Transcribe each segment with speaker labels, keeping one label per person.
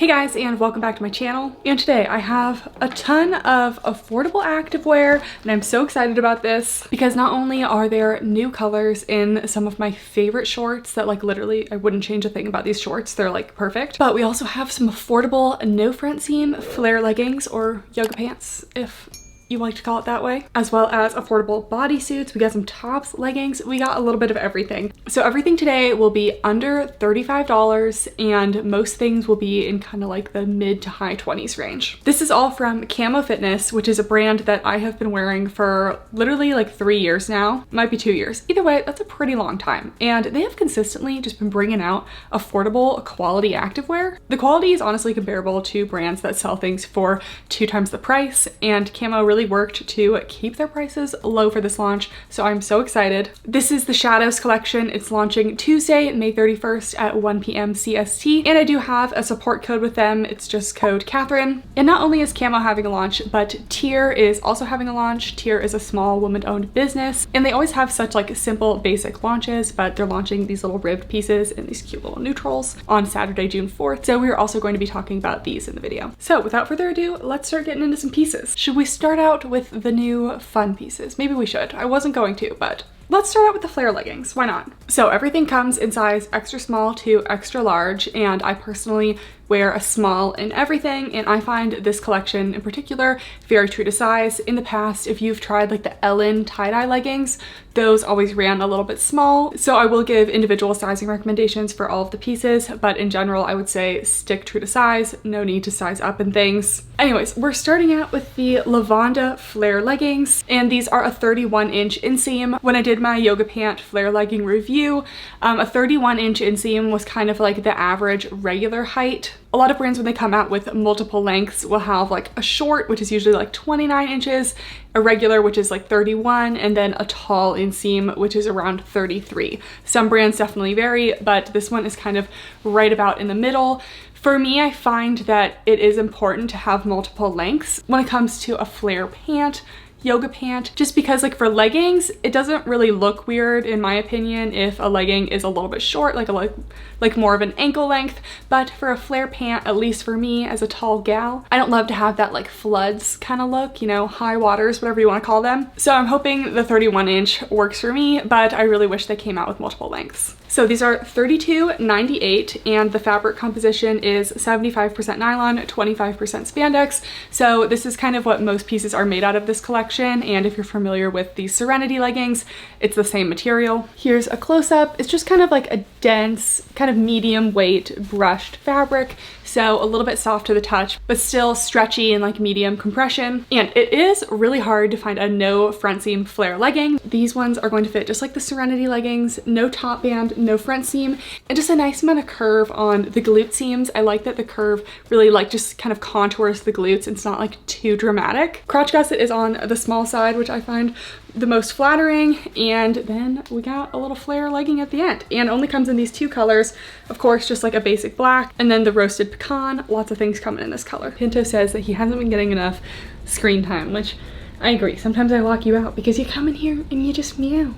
Speaker 1: Hey guys, and welcome back to my channel. And today I have a ton of affordable activewear, and I'm so excited about this because not only are there new colors in some of my favorite shorts that like literally I wouldn't change a thing about these shorts, they're like perfect, but we also have some affordable no front seam flare leggings or yoga pants if you like to call it that way, as well as affordable bodysuits. We got some tops, leggings, we got a little bit of everything. So everything today will be under $35 and most things will be in kind of like the mid to high 20s range. This is all from Kamo Fitness, which is a brand that I have been wearing for literally like 3 years now. Might be 2 years. Either way, that's a pretty long time. And they have consistently just been bringing out affordable quality activewear. The quality is honestly comparable to brands that sell things for 2 times the price, and Kamo really worked to keep their prices low for this launch, so I'm so excited. This is the Shadows collection. It's launching Tuesday, May 31st at 1 PM CST, and I do have a support code with them. It's just code Kathryn. And not only is Kamo having a launch, but Tier is also having a launch. Tier is a small woman-owned business, and they always have such like simple basic launches, but they're launching these little ribbed pieces and these cute little neutrals on Saturday, June 4th. So we're also going to be talking about these in the video. So without further ado, let's start getting into some pieces. Should we start out with the new fun pieces? Maybe we should. I wasn't going to, but let's start out with the flare leggings. Why not? So everything comes in size extra small to extra large, and I personally wear a small in everything, and I find this collection in particular very true to size. In the past, if you've tried like the Ellen tie-dye leggings, those always ran a little bit small, so I will give individual sizing recommendations for all of the pieces, but in general I would say stick true to size, no need to size up and things. Anyways, we're starting out with the Lavanda flare leggings, and these are a 31-inch inseam. When I did my yoga pant flare legging review, a 31-inch inseam was kind of like the average regular height. A lot of brands, when they come out with multiple lengths, will have like a short, which is usually like 29 inches, a regular, which is like 31, and then a tall inseam, which is around 33. Some brands definitely vary, but this one is kind of right about in the middle. For me, I find that it is important to have multiple lengths when it comes to a flare pant, yoga pant, just because like for leggings, it doesn't really look weird in my opinion if a legging is a little bit short, like more of an ankle length, but for a flare pant, at least for me as a tall gal, I don't love to have that like floods kind of look, you know, high waters, whatever you want to call them. So I'm hoping the 31-inch works for me, but I really wish they came out with multiple lengths. So these are $32.98, and the fabric composition is 75% nylon, 25% spandex. So this is kind of what most pieces are made out of this collection, and if you're familiar with the Serenity leggings, it's the same material. Here's a close-up. It's just kind of like a dense, kind of medium weight brushed fabric, so a little bit soft to the touch, but still stretchy and like medium compression. And it is really hard to find a no front seam flare legging. These ones are going to fit just like the Serenity leggings, no top band, no front seam, and just a nice amount of curve on the glute seams. I like that the curve really like just kind of contours the glutes. It's not like too dramatic. Crotch gusset is on the small side, which I find the most flattering, and then we got a little flare legging at the end, and only comes in these 2 colors, of course, just like a basic black and then the roasted pecan. Lots of things coming in this color. Pinto says that he hasn't been getting enough screen time, which I agree. Sometimes I lock you out because you come in here and you just meow,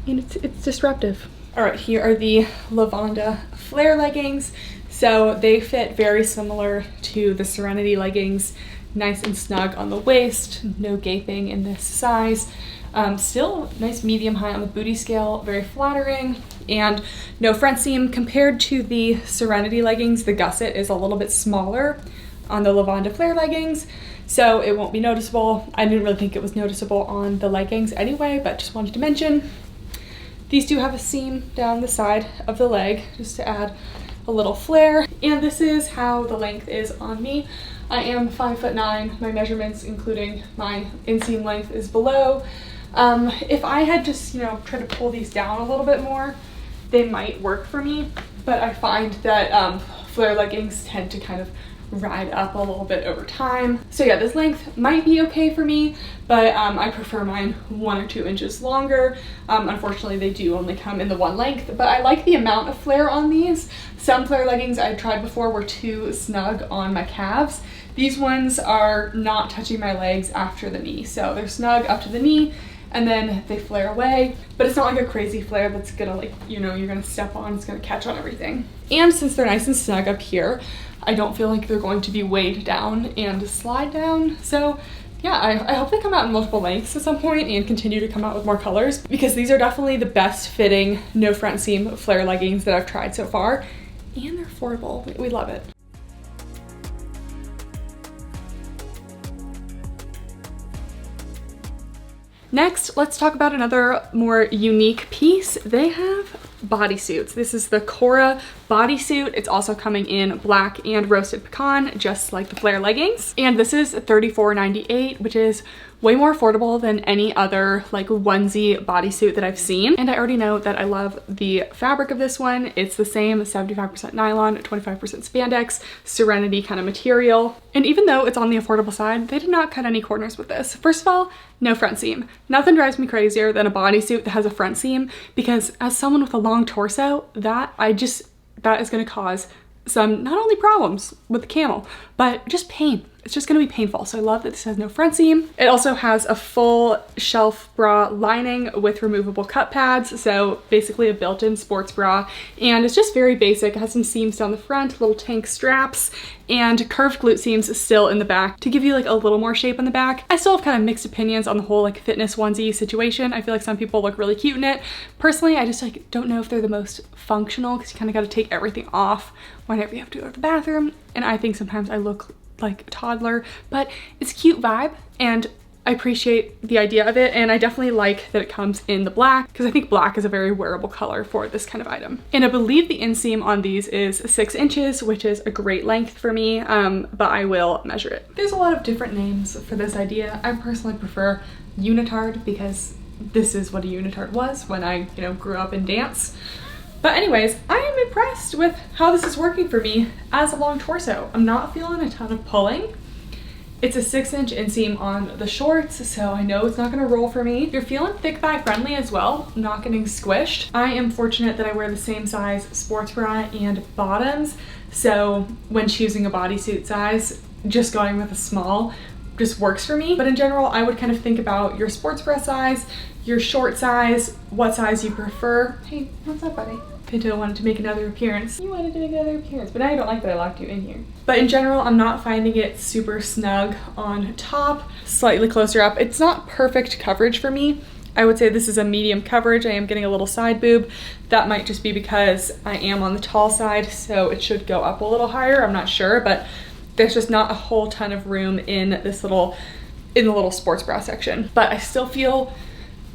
Speaker 1: and it's disruptive. All right, here are the Lavanda flare leggings. So they fit very similar to the Serenity leggings, nice and snug on the waist, no gaping in this size. Still nice medium high on the booty scale, very flattering, and no front seam. Compared to the Serenity leggings, the gusset is a little bit smaller on the Lavanda flare leggings, so it won't be noticeable. I didn't really think it was noticeable on the leggings anyway, but just wanted to mention. These do have a seam down the side of the leg just to add a little flare, and this is how the length is on me. I am 5'9". My measurements, including my inseam length, is below. If I had just, you know, tried to pull these down a little bit more, they might work for me, but I find that flare leggings tend to kind of ride up a little bit over time. So yeah, this length might be okay for me, but I prefer mine 1 or 2 inches longer. Unfortunately, they do only come in the 1 length, but I like the amount of flare on these. Some flare leggings I've tried before were too snug on my calves. These ones are not touching my legs after the knee, so they're snug up to the knee, and then they flare away, but it's not like a crazy flare that's gonna, like, you know, you're gonna step on, it's gonna catch on everything. And since they're nice and snug up here, I don't feel like they're going to be weighed down and slide down. So yeah, I hope they come out in multiple lengths at some point and continue to come out with more colors, because these are definitely the best fitting no front seam flare leggings that I've tried so far, and they're affordable. We love it. Next, let's talk about another more unique piece. They have bodysuits. This is the Cora bodysuit. It's also coming in black and roasted pecan, just like the flare leggings. And this is $34.98, which is way more affordable than any other like onesie bodysuit that I've seen. And I already know that I love the fabric of this one. It's the same 75% nylon, 25% spandex, Serenity kind of material. And even though it's on the affordable side, they did not cut any corners with this. First of all, no front seam. Nothing drives me crazier than a bodysuit that has a front seam, because as someone with a long torso, that is gonna cause some not only problems with the camel, but just pain. It's just gonna be painful. So I love that this has no front seam. It also has a full shelf bra lining with removable cup pads. So basically a built-in sports bra. And it's just very basic. It has some seams down the front, little tank straps, and curved glute seams still in the back to give you like a little more shape in the back. I still have kind of mixed opinions on the whole like fitness onesie situation. I feel like some people look really cute in it. Personally, I just like don't know if they're the most functional, because you kind of got to take everything off whenever you have to go to the bathroom. And I think sometimes I look like a toddler, but it's a cute vibe and I appreciate the idea of it. And I definitely like that it comes in the black, because I think black is a very wearable color for this kind of item. And I believe the inseam on these is 6 inches, which is a great length for me, but I will measure it. There's a lot of different names for this idea. I personally prefer unitard, because this is what a unitard was when I, you know, grew up in dance. But anyways, I am impressed with how this is working for me as a long torso. I'm not feeling a ton of pulling. It's a 6-inch inseam on the shorts, so I know it's not gonna roll for me. You're feeling thick thigh friendly as well, not getting squished. I am fortunate that I wear the same size sports bra and bottoms, so when choosing a bodysuit size, just going with a small just works for me. But in general, I would kind of think about your sports bra size, your short size, what size you prefer. Hey, what's up, buddy? Pinto wanted to make another appearance. You wanted to make another appearance, but now you don't like that I locked you in here. But in general, I'm not finding it super snug on top, slightly closer up. It's not perfect coverage for me. I would say this is a medium coverage. I am getting a little side boob. That might just be because I am on the tall side, so it should go up a little higher. I'm not sure, but there's just not a whole ton of room in this little, in the little sports bra section. But I still feel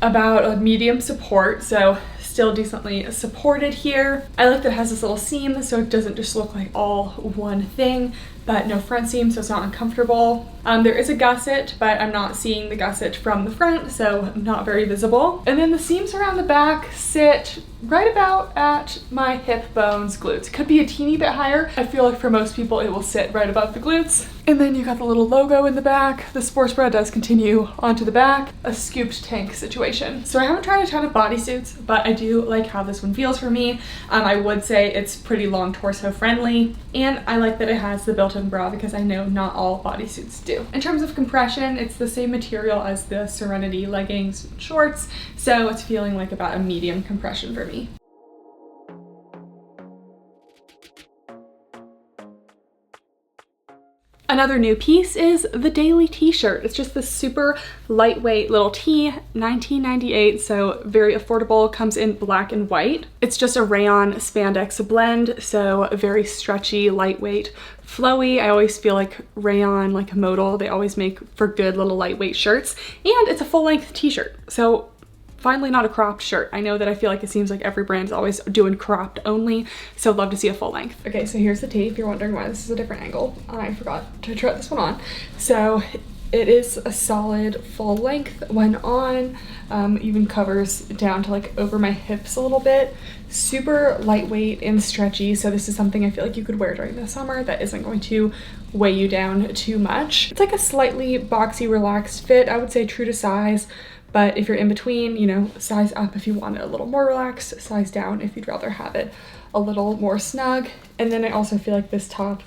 Speaker 1: about a medium support, so still decently supported here. I like that it has this little seam, so it doesn't just look like all one thing, but no front seam, so it's not uncomfortable. There is a gusset, but I'm not seeing the gusset from the front, so not very visible. And then the seams around the back sit right about at my hip bones, glutes. Could be a teeny bit higher. I feel like for most people it will sit right above the glutes. And then you got the little logo in the back. The sports bra does continue onto the back. A scooped tank situation. So I haven't tried a ton of bodysuits, but I do like how this one feels for me. I would say it's pretty long torso friendly, and I like that it has the built-in bra, because I know not all bodysuits do. In terms of compression, it's the same material as the Serenity leggings and shorts, so it's feeling like about a medium compression for me. Another new piece is the daily t-shirt. It's just this super lightweight little tee, $19.98, so very affordable. Comes in black and white. It's just a rayon spandex blend, so very stretchy, lightweight, flowy. I always feel like rayon, like a modal, they always make for good little lightweight shirts. And it's a full-length t-shirt, so finally not a cropped shirt. I know that I feel like it seems like every brand's always doing cropped only, so I'd love to see a full length. Okay, so here's the tee, if you're wondering why this is a different angle. I forgot to try this one on. So it is a solid full length when on, even covers down to like over my hips a little bit. Super lightweight and stretchy, so this is something I feel like you could wear during the summer that isn't going to weigh you down too much. It's like a slightly boxy, relaxed fit. I would say true to size. But if you're in between, you know, size up if you want it a little more relaxed, size down if you'd rather have it a little more snug. And then I also feel like this top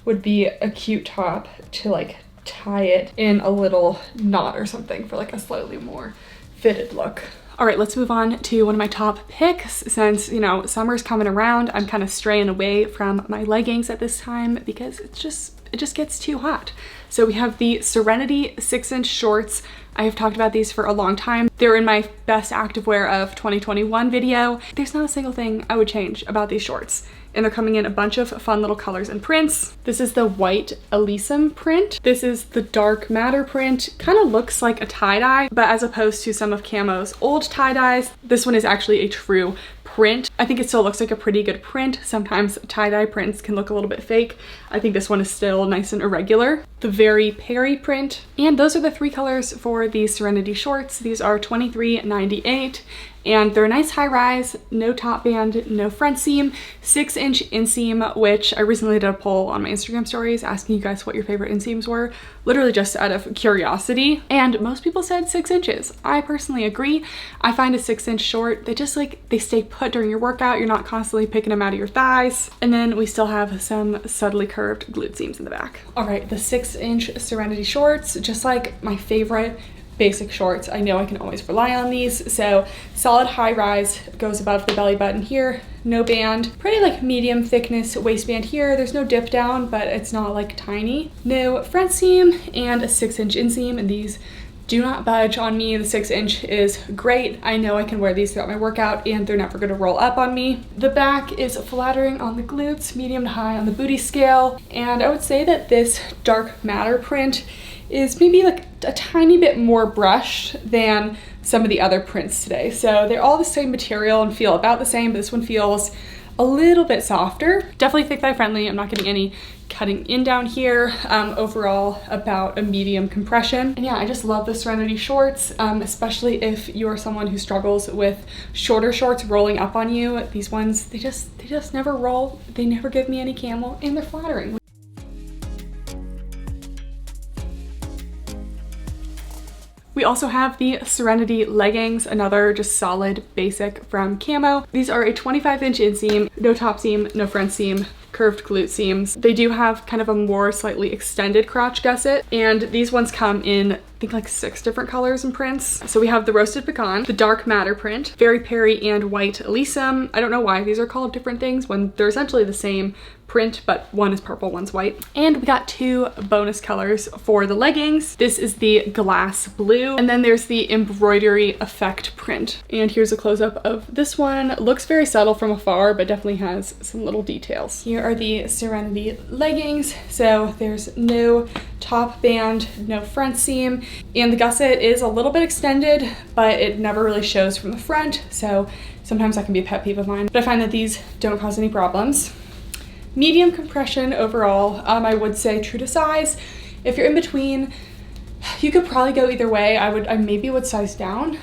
Speaker 1: would be a cute top to like tie it in a little knot or something for like a slightly more fitted look. All right, let's move on to one of my top picks. Since, you know, summer's coming around, I'm kind of straying away from my leggings at this time because it just gets too hot. So we have the Serenity 6-inch shorts. I have talked about these for a long time. They're in my best activewear of 2021 video. There's not a single thing I would change about these shorts. And they're coming in a bunch of fun little colors and prints. This is the white Inseam print. This is the dark matter print. Kind of looks like a tie-dye, but as opposed to some of Kamo's old tie-dyes, this one is actually a true print. I think it still looks like a pretty good print. Sometimes tie-dye prints can look a little bit fake. I think this one is still nice and irregular. The very Perry print. And those are the 3 colors for the Serenity shorts. These are $23.98. And they're a nice high rise, no top band, no front seam, 6-inch inseam, which I recently did a poll on my Instagram stories asking you guys what your favorite inseams were, literally just out of curiosity. And most people said 6 inches. I personally agree. I find a 6-inch short, they just like, they stay put during your workout. You're not constantly picking them out of your thighs. And then we still have some subtly curved glute seams in the back. All right, the 6-inch Serenity shorts, just like my favorite basic shorts. I know I can always rely on these. So solid high rise, goes above the belly button here, no band, pretty like medium thickness waistband here. There's no dip down, but it's not like tiny. No front seam and a 6-inch inseam, and these do not budge on me. The 6-inch is great. I know I can wear these throughout my workout and they're never gonna roll up on me. The back is flattering on the glutes, medium to high on the booty scale. And I would say that this dark matter print is maybe like a tiny bit more brushed than some of the other prints today. So they're all the same material and feel about the same, but this one feels a little bit softer. Definitely thick thigh friendly. I'm not getting any cutting in down here. Overall about a medium compression. And yeah, I just love the Serenity shorts, especially if you're someone who struggles with shorter shorts rolling up on you. These ones, they just never roll. They never give me any camo and they're flattering. We also have the Serenity leggings, another just solid basic from Kamo. These are a 25-inch inseam, no top seam, no front seam, curved glute seams. They do have kind of a more slightly extended crotch gusset, and these ones come in, I think, like 6 different colors and prints. So we have the roasted pecan, the dark matter print, very Perry and white Inseam. I don't know why these are called different things when they're essentially the same print, but one is purple, one's white. And we got 2 bonus colors for the leggings. This is the glass blue, and then there's the embroidery effect print. And here's a close-up of this one. Looks very subtle from afar, but definitely has some little details. Here are the Serenity leggings. So there's no top band, no front seam, and the gusset is a little bit extended, but it never really shows from the front. So sometimes that can be a pet peeve of mine, but I find that these don't cause any problems. Medium compression overall. I would say true to size. If you're in between, you could probably go either way. I maybe would size down.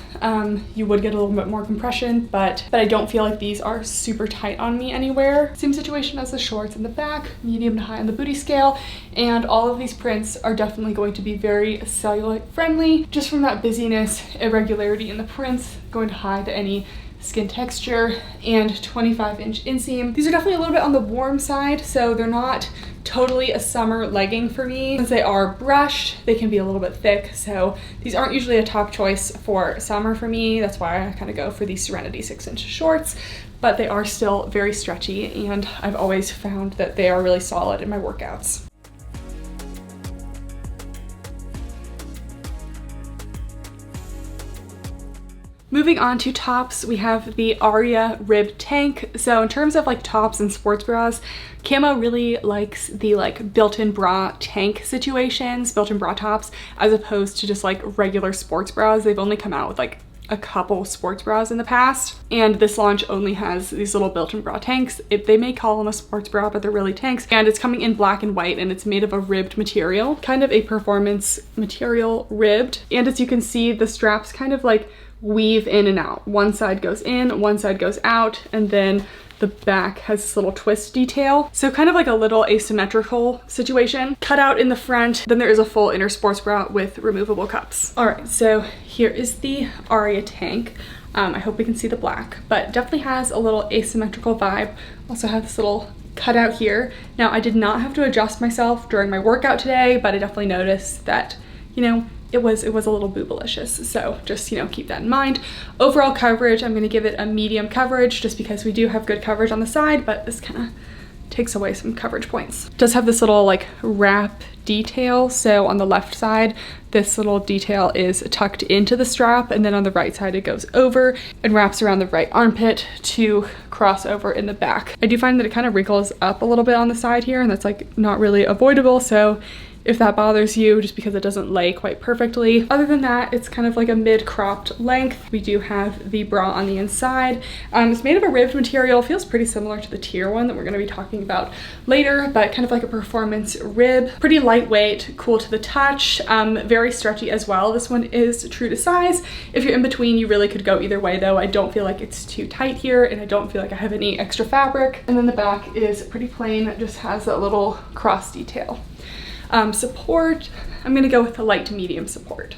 Speaker 1: You would get a little bit more compression, but I don't feel like these are super tight on me anywhere. Same situation as the shorts in the back, medium to high on the booty scale, and all of these prints are definitely going to be very cellulite friendly, just from that busyness, irregularity in the prints, going to hide any skin texture, and 25-inch inseam. These are definitely a little bit on the warm side, so they're not totally a summer legging for me. Since they are brushed, they can be a little bit thick, so these aren't usually a top choice for summer for me. That's why I kind of go for these Serenity 6-inch shorts, but they are still very stretchy, and I've always found that they are really solid in my workouts. Moving on to tops, we have the Aria rib tank. So in terms of like tops and sports bras, Kamo really likes the like built-in bra tank situations, built-in bra tops, as opposed to just like regular sports bras. They've only come out with like a couple sports bras in the past, and this launch only has these little built-in bra tanks. They may call them a sports bra, but they're really tanks, and it's coming in black and white, and it's made of a ribbed material, kind of a performance material, ribbed. And as you can see, the straps kind of like weave in and out. One side goes in, one side goes out, and then the back has this little twist detail. So kind of like a little asymmetrical situation. Cut out in the front, then there is a full inner sports bra with removable cups. All right, so here is the Aria tank. I hope we can see the black, but definitely has a little asymmetrical vibe. Also have this little cutout here. Now I did not have to adjust myself during my workout today, but I definitely noticed that, you know, it was a little boobalicious. So just, you know, keep that in mind. Overall coverage, I'm gonna give it a medium coverage just because we do have good coverage on the side, but this kind of takes away some coverage points. It does have this little like wrap detail. So on the left side, this little detail is tucked into the strap, and then on the right side it goes over and wraps around the right armpit to cross over in the back. I do find that it kind of wrinkles up a little bit on the side here, and that's like not really avoidable. So if that bothers you, just because it doesn't lay quite perfectly. Other than that, it's kind of like a mid-cropped length. We do have the bra on the inside. It's made of a ribbed material, feels pretty similar to the tier one that we're gonna be talking about later, but kind of like a performance rib. Pretty lightweight, cool to the touch, very stretchy as well. This one is true to size. If you're in between, you really could go either way though. I don't feel like it's too tight here, and I don't feel like I have any extra fabric. And then the back is pretty plain, it just has that little cross detail. Support, I'm gonna go with a light to medium support.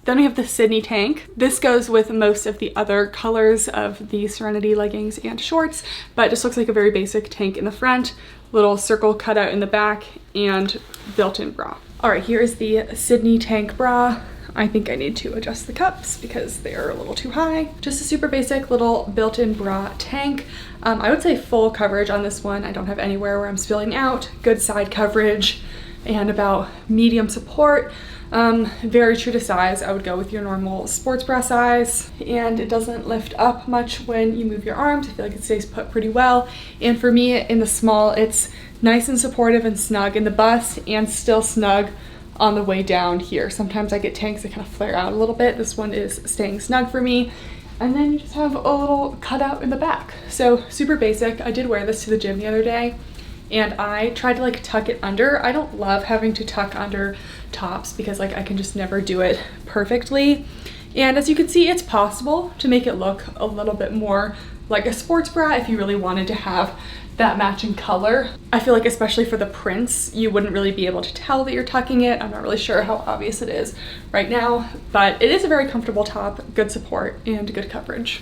Speaker 1: Then we have the Sydney tank. This goes with most of the other colors of the Serenity leggings and shorts, but just looks like a very basic tank in the front, little circle cutout in the back, and built-in bra. All right, here is the Sydney tank bra. I think I need to adjust the cups because they are a little too high. Just a super basic little built-in bra tank. I would say full coverage on this one. I don't have anywhere where I'm spilling out. Good side coverage and about medium support. Very true to size. I would go with your normal sports bra size, and it doesn't lift up much when you move your arms. I feel like it stays put pretty well. And for me in the small, it's nice and supportive and snug in the bust and still snug on the way down here. Sometimes I get tanks that kind of flare out a little bit. This one is staying snug for me. And then you just have a little cutout in the back. So super basic. I did wear this to the gym the other day, and I tried to like tuck it under. I don't love having to tuck under tops because like I can just never do it perfectly. And as you can see, it's possible to make it look a little bit more like a sports bra if you really wanted to have that matching color. I feel like especially for the prints, you wouldn't really be able to tell that you're tucking it. I'm not really sure how obvious it is right now, but it is a very comfortable top, good support, and good coverage.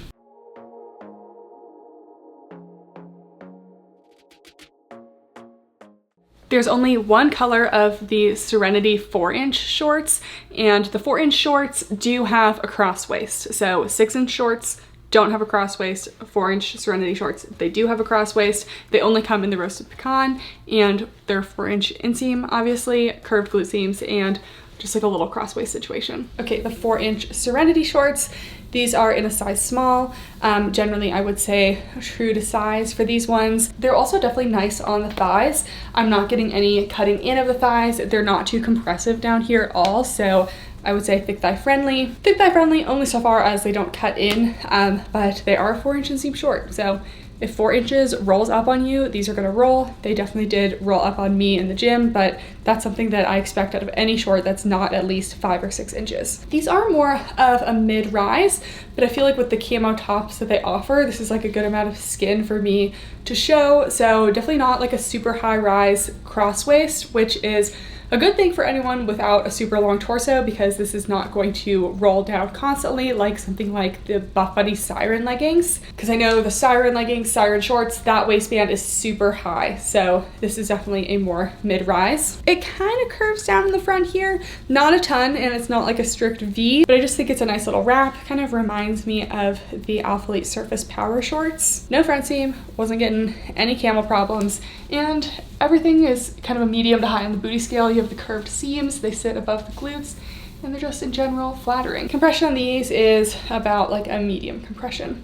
Speaker 1: There's only one color of the Serenity 4-inch shorts, and the 4-inch shorts do have a cross waist. So 6-inch shorts don't have a cross waist. 4-inch Serenity shorts, they do have a cross waist. They only come in the roasted pecan, and they're 4-inch inseam, obviously, curved glute seams, and just like a little cross waist situation. Okay, the 4-inch Serenity shorts, these are in a size small. Generally, I would say true to size for these ones. They're also definitely nice on the thighs. I'm not getting any cutting in of the thighs. They're not too compressive down here at all, so I would say thick thigh friendly. Thick thigh friendly only so far as they don't cut in, but they are 4-inch inseam short. So if 4 inches rolls up on you, these are gonna roll. They definitely did roll up on me in the gym, but that's something that I expect out of any short that's not at least 5 or 6 inches. These are more of a mid-rise, but I feel like with the camo tops that they offer, this is like a good amount of skin for me to show. So definitely not like a super high rise cross waist, which is a good thing for anyone without a super long torso, because this is not going to roll down constantly like something like the Buff Buddy Siren leggings. Because I know the Siren leggings, Siren shorts, that waistband is super high. So this is definitely a more mid-rise. It kind of curves down in the front here, not a ton, and it's not like a strict V, but I just think it's a nice little wrap. Kind of reminds me of the Alphalete Surface Power shorts. No front seam, wasn't getting any camo problems, and everything is kind of a medium to high on the booty scale. You have the curved seams, they sit above the glutes, and they're just in general flattering. Compression on these is about like a medium compression.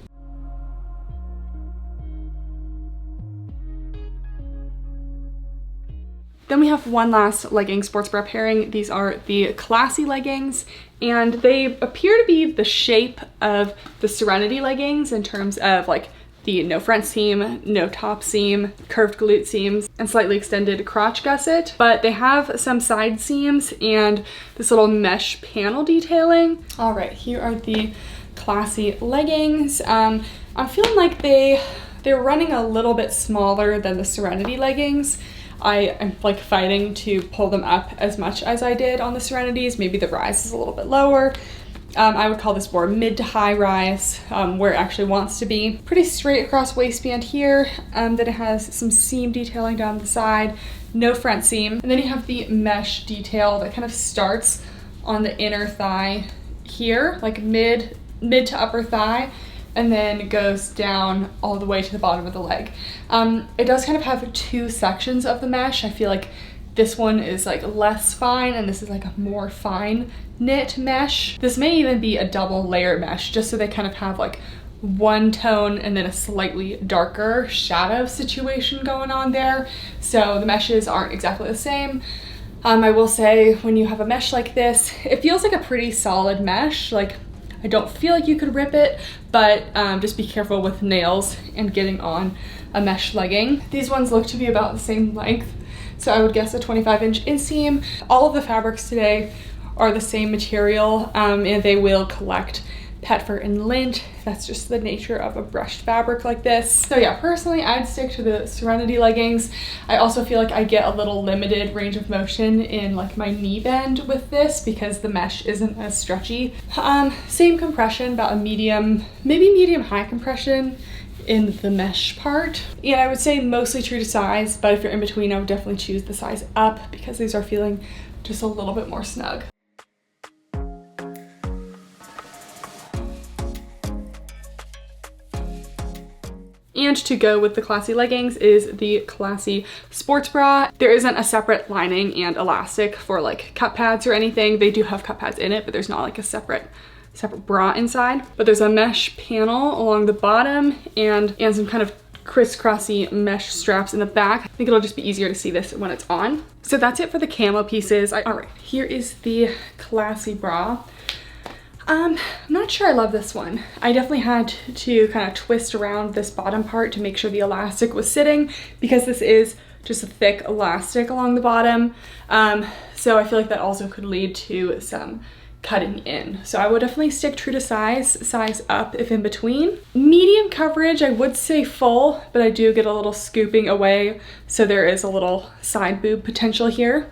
Speaker 1: Then we have one last legging sports bra pairing. These are the Classie leggings, and they appear to be the shape of the Serenity leggings in terms of like the no front seam, no top seam, curved glute seams, and slightly extended crotch gusset. But they have some side seams and this little mesh panel detailing. All right, here are the Classie leggings. I'm feeling like they're running a little bit smaller than the Serenity leggings. I am like fighting to pull them up as much as I did on the Serenities. Maybe the rise is a little bit lower. I would call this more mid to high rise, where it actually wants to be. Pretty straight across waistband here. Then it has some seam detailing down the side, no front seam. And then you have the mesh detail that kind of starts on the inner thigh here, like mid to upper thigh, and then goes down all the way to the bottom of the leg. It does kind of have two sections of the mesh. I feel like this one is like less fine and this is like a more fine knit mesh. This may even be a double layer mesh, just so they kind of have like one tone and then a slightly darker shadow situation going on there. So the meshes aren't exactly the same. I will say when you have a mesh like this, it feels like a pretty solid mesh. Like, I don't feel like you could rip it, but just be careful with nails and getting on a mesh legging. These ones look to be about the same length, so I would guess a 25-inch inseam. All of the fabrics today are the same material, and they will collect pet fur and lint. That's just the nature of a brushed fabric like this. So yeah, personally, I'd stick to the Serenity leggings. I also feel like I get a little limited range of motion in like my knee bend with this because the mesh isn't as stretchy. Same compression, about a medium, maybe medium high compression in the mesh part. And I would say mostly true to size, but if you're in between, I would definitely choose the size up because these are feeling just a little bit more snug. And to go with the Classie leggings is the Classie sports bra. There isn't a separate lining and elastic for like cup pads or anything. They do have cup pads in it, but there's not like a separate bra inside. But there's a mesh panel along the bottom and some kind of crisscrossy mesh straps in the back. I think it'll just be easier to see this when it's on. So that's it for the camo pieces. All right, here is the Classie bra. I'm not sure I love this one. I definitely had to kind of twist around this bottom part to make sure the elastic was sitting because this is just a thick elastic along the bottom. So I feel like that also could lead to some cutting in. So I would definitely stick true to size up if in between. Medium coverage, I would say full, but I do get a little scooping away. So there is a little side boob potential here.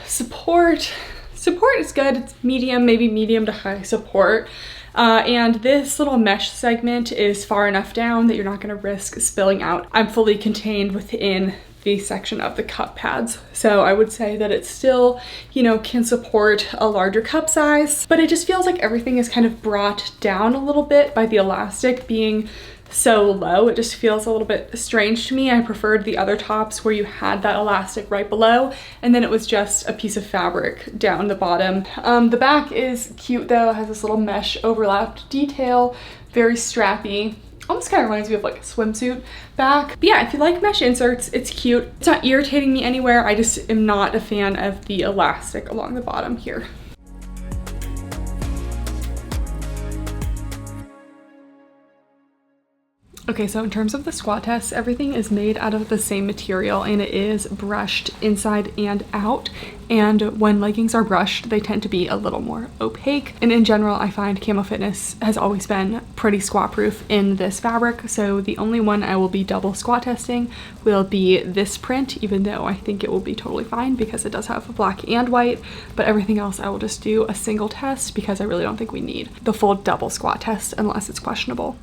Speaker 1: Support is good. It's medium, maybe medium to high support. And this little mesh segment is far enough down that you're not gonna risk spilling out. I'm fully contained within the section of the cup pads. So I would say that it still, you know, can support a larger cup size, but it just feels like everything is kind of brought down a little bit by the elastic being so low. It just feels a little bit strange to me. I preferred the other tops where you had that elastic right below and then it was just a piece of fabric down the bottom. The back is cute though. It has this little mesh overlapped detail, very strappy. Almost kind of reminds me of like a swimsuit back. But yeah, if you like mesh inserts, it's cute. It's not irritating me anywhere. I just am not a fan of the elastic along the bottom here. Okay, so in terms of the squat test, everything is made out of the same material and it is brushed inside and out. And when leggings are brushed, they tend to be a little more opaque. And in general, I find Kamo Fitness has always been pretty squat proof in this fabric. So the only one I will be double squat testing will be this print, even though I think it will be totally fine because it does have black and white, but everything else I will just do a single test because I really don't think we need the full double squat test unless it's questionable.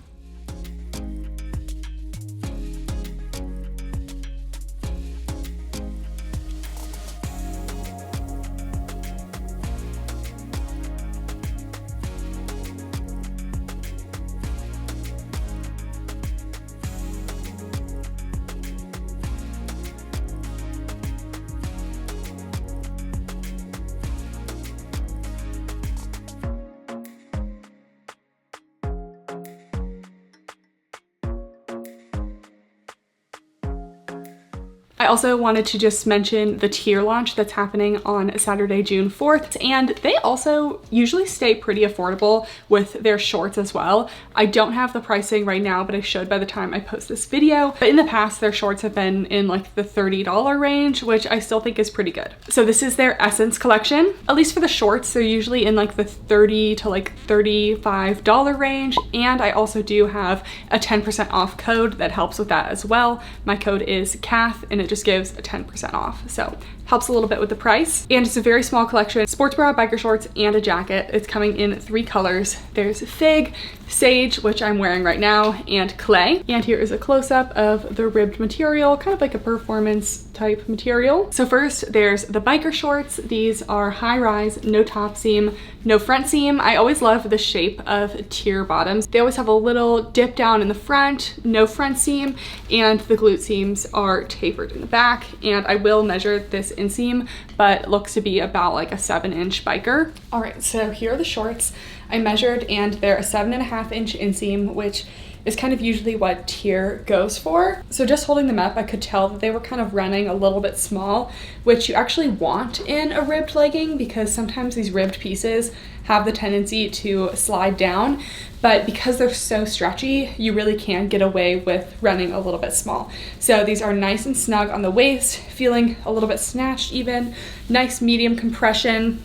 Speaker 1: I also wanted to just mention the tier launch that's happening on Saturday, June 4th, and they also usually stay pretty affordable with their shorts as well. I don't have the pricing right now, but I should by the time I post this video. But in the past, their shorts have been in like the $30 range, which I still think is pretty good. So this is their Essence collection. At least for the shorts, they're usually in like the $30 to like $35 range. And I also do have a 10% off code that helps with that as well. My code is Kath and it just gives a 10% off. So helps a little bit with the price. And it's a very small collection, sports bra, biker shorts, and a jacket. It's coming in 3 colors. There's fig, sage, which I'm wearing right now, and clay. And here is a close-up of the ribbed material, kind of like a performance type material. So first there's the biker shorts. These are high rise, no top seam, no front seam. I always love the shape of tier bottoms. They always have a little dip down in the front, no front seam, and the glute seams are tapered in the back. And I will measure this inseam, but it looks to be about like a 7-inch biker. All right, so here are the shorts I measured, and they're a 7.5-inch inseam, which is kind of usually what tier goes for. So just holding them up, I could tell that they were kind of running a little bit small, which you actually want in a ribbed legging because sometimes these ribbed pieces have the tendency to slide down, but because they're so stretchy, you really can get away with running a little bit small. So these are nice and snug on the waist, feeling a little bit snatched even, nice medium compression.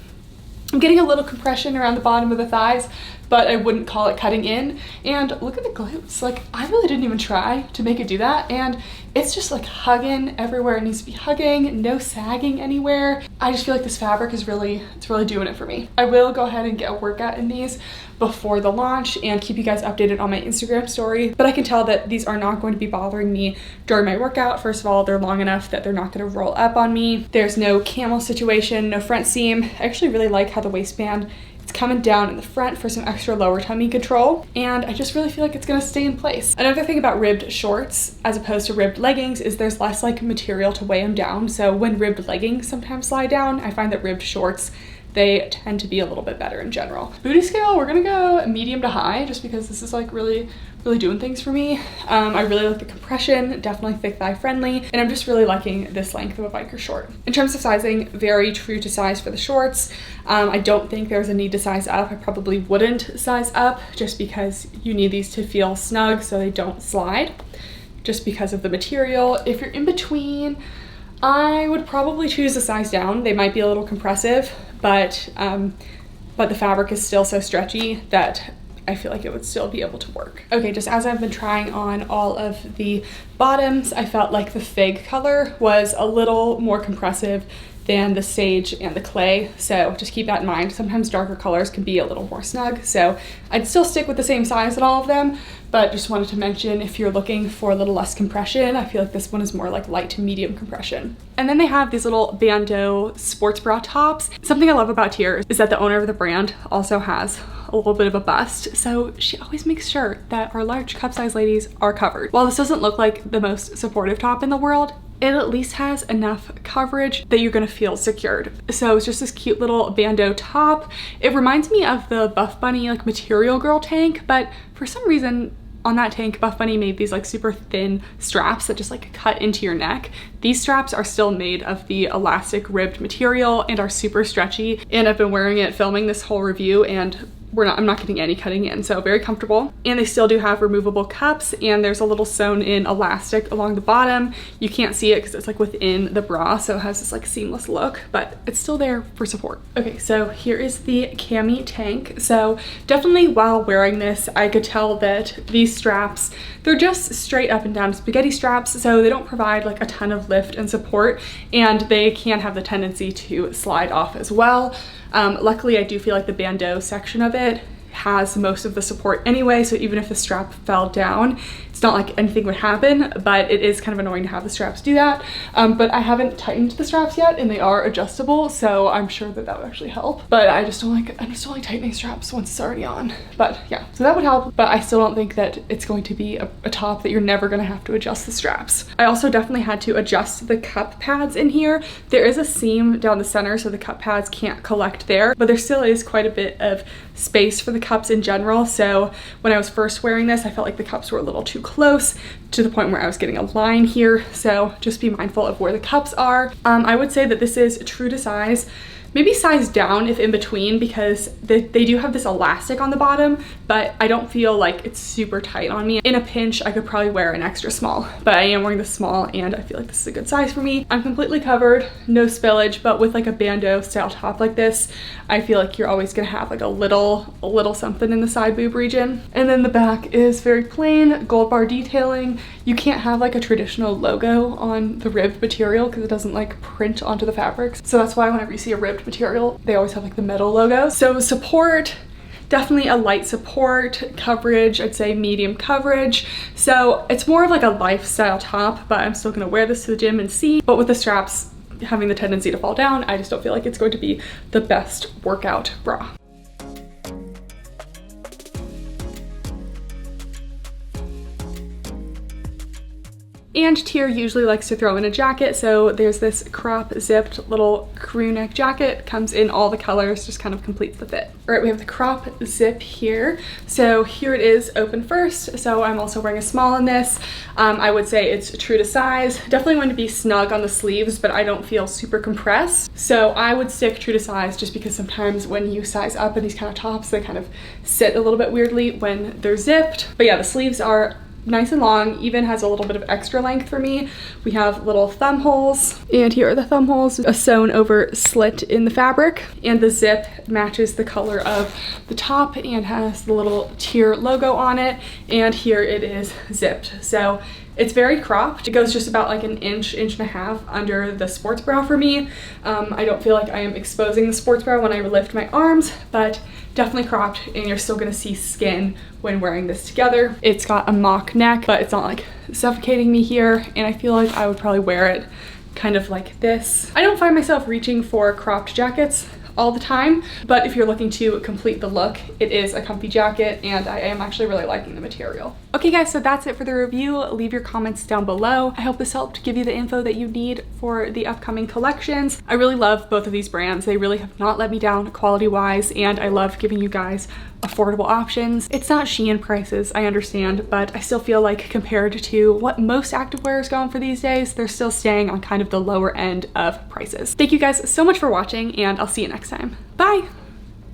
Speaker 1: I'm getting a little compression around the bottom of the thighs, but I wouldn't call it cutting in. And look at the glutes. Like, I really didn't even try to make it do that. And it's just like hugging everywhere it needs to be hugging, no sagging anywhere. I just feel like this fabric is really doing it for me. I will go ahead and get a workout in these before the launch and keep you guys updated on my Instagram story. But I can tell that these are not going to be bothering me during my workout. First of all, they're long enough that they're not going to roll up on me. There's no camel situation, no front seam. I actually really like how the waistband, it's coming down in the front for some extra lower tummy control, and I just really feel like it's gonna stay in place. Another thing about ribbed shorts as opposed to ribbed leggings is there's less like material to weigh them down. So when ribbed leggings sometimes slide down, I find that ribbed shorts, they tend to be a little bit better in general. Booty scale, we're gonna go medium to high just because this is like really doing things for me. I really like the compression, definitely thick thigh friendly, and I'm just really liking this length of a biker short. In terms of sizing, very true to size for the shorts. I don't think there's a need to size up. I probably wouldn't size up just because you need these to feel snug so they don't slide, just because of the material. If you're in between, I would probably choose a size down. They might be a little compressive, but the fabric is still so stretchy that I feel like it would still be able to work. Okay, just as I've been trying on all of the bottoms, I felt like the fig color was a little more compressive than the sage and the clay, so just keep that in mind. Sometimes darker colors can be a little more snug, so I'd still stick with the same size in all of them, but just wanted to mention if you're looking for a little less compression, I feel like this one is more like light to medium compression. And then they have these little bandeau sports bra tops. Something I love about here is that the owner of the brand also has a little bit of a bust, so she always makes sure that our large cup size ladies are covered. While this doesn't look like the most supportive top in the world, it at least has enough coverage that you're gonna feel secured. So it's just this cute little bandeau top. It reminds me of the Buff Bunny like Material Girl tank, but for some reason on that tank, Buff Bunny made these like super thin straps that just like cut into your neck. These straps are still made of the elastic ribbed material and are super stretchy, and I've been wearing it filming this whole review, and I'm not getting any cutting in, so very comfortable. And they still do have removable cups, and there's a little sewn in elastic along the bottom. You can't see it because it's like within the bra, so it has this like seamless look, but it's still there for support. Okay, so here is the cami tank. So definitely while wearing this, I could tell that these straps, they're just straight up and down spaghetti straps, so they don't provide like a ton of lift and support, and they can have the tendency to slide off as well. Luckily, I do feel like the bandeau section of it has most of the support anyway, so even if the strap fell down, it's not like anything would happen, but it is kind of annoying to have the straps do that. But I haven't tightened the straps yet, and they are adjustable, so I'm sure that that would actually help. But I just don't like tightening straps once it's already on. But yeah, so that would help, but I still don't think that it's going to be a top that you're never gonna have to adjust the straps. I also definitely had to adjust the cup pads in here. There is a seam down the center, so the cup pads can't collect there, but there still is quite a bit of space for the cups in general. So when I was first wearing this, I felt like the cups were a little too close to the point where I was getting a line here. So just be mindful of where the cups are. I would say that this is true to size. Maybe size down if in between, because they do have this elastic on the bottom, but I don't feel like it's super tight on me. In a pinch, I could probably wear an extra small, but I am wearing the small and I feel like this is a good size for me. I'm completely covered, no spillage, but with like a bandeau style top like this, I feel like you're always gonna have like a little something in the side boob region. And then the back is very plain, gold bar detailing. you can't have like a traditional logo on the ribbed material because it doesn't like print onto the fabrics. So that's why whenever you see a ribbed material, they always have like the metal logo. So support, definitely a light support. Coverage, I'd say medium coverage. So it's more of like a lifestyle top, but I'm still gonna wear this to the gym and see. But with the straps having the tendency to fall down, I just don't feel like it's going to be the best workout bra. And Tier usually likes to throw in a jacket, so there's this crop zipped little crew neck jacket, comes in all the colors, just kind of completes the fit. All right, we have the crop zip here. So here it is open first, so I'm also wearing a small in this. I would say it's true to size. Definitely want to be snug on the sleeves, but I don't feel super compressed. So I would stick true to size just because sometimes when you size up in these kind of tops, they kind of sit a little bit weirdly when they're zipped. But yeah, the sleeves are nice and long, even has a little bit of extra length for me. We have little thumb holes, and here are the thumb holes, a sewn over slit in the fabric, and the zip matches the color of the top and has the little Tier logo on it, and here it is zipped. So it's very cropped. It goes just about like an inch, inch and a half under the sports bra for me. I don't feel like I am exposing the sports bra when I lift my arms, but definitely cropped, and you're still gonna see skin when wearing this together. It's got a mock neck, but it's not like suffocating me here, and I feel like I would probably wear it kind of like this. I don't find myself reaching for cropped jackets all the time, but if you're looking to complete the look, it is a comfy jacket, and I am actually really liking the material. Okay guys, so that's it for the review. Leave your comments down below. I hope this helped give you the info that you need for the upcoming collections. I really love both of these brands. They really have not let me down quality wise, and I love giving you guys affordable options. It's not Shein prices, I understand, but I still feel like compared to what most activewear is going for these days, they're still staying on kind of the lower end of prices. Thank you guys so much for watching, and I'll see you next time. Bye!